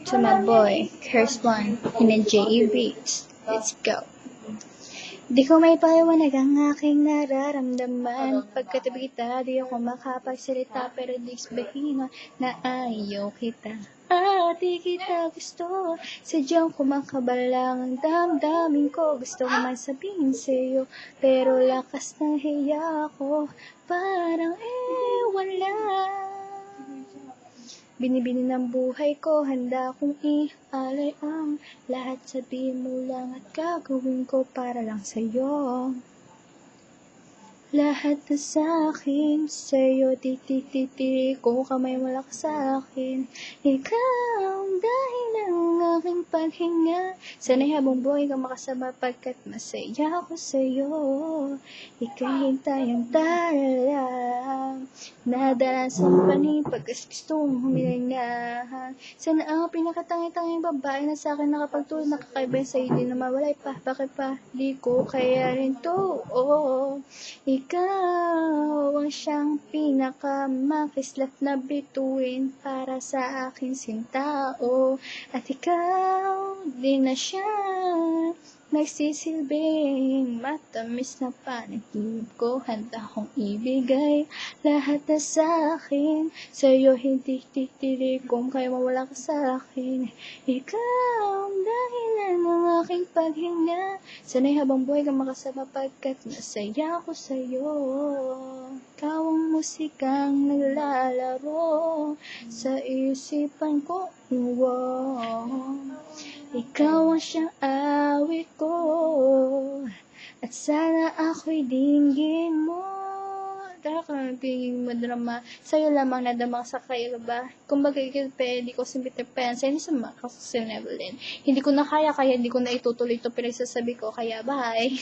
to my boy, Curse One, in a J.E. Beats. Let's go. Di ko may paliwanag ang aking nararamdaman. Pagkatabi kita, di ako makapagsalita, pero di sabihin na ayaw kita. At di kita gusto, sadyang kumakabalang ang damdamin ko. Gusto ko man sabihin sa'yo, pero lakas ng hiya ko, parang ewan lang. Binibini ng buhay ko, handa kong ialay ang lahat. Sabihin mo lang at gagawin ko para lang sa'yo. Lahat na sa'kin, sa'yo tititiri ko, kamay mo lang sa akin. Ikaw ang dahilan ng aking paghinga. Sana'y habang buhay kang makasama pagkat masaya ako sa'yo. Ikahintay ang daralang nadala sa panin pagkas gusto mong humilinga. Sana ang pinakatangi-tanging babae na sa'kin nakapagtulong, nakakaiba sa'yo, di na mawalay pa. Bakit pa di ko kaya rin to? Oh, ikaw ang siyang pinakamakislap na bituin para sa akin sintao. At ikaw din na siya nagsisilbing matamis na panaginip ko. Handa kong ibigay lahat na sa akin sa'yo, hindi titiri kung kaya mawala ka sa akin. Ikaw ang dahilan ng aking paghinga. Sana'y habang buhay kang makasama pagkat masaya ako sa'yo. Ikaw ang musikang naglalaro sa isipan ko. Wow. Ikaw ang siyang awit ko, at sana ako'y dinggin mo. Tara ka ng tingin mo drama, sa'yo lamang nadamang sa kayo ba? Kung bagay pwede ko si Peter Pan, sa'yo sa mga kasasinebulin. Hindi ko na kaya hindi ko na itutuloy ito pinagsasabi ko, kaya bye.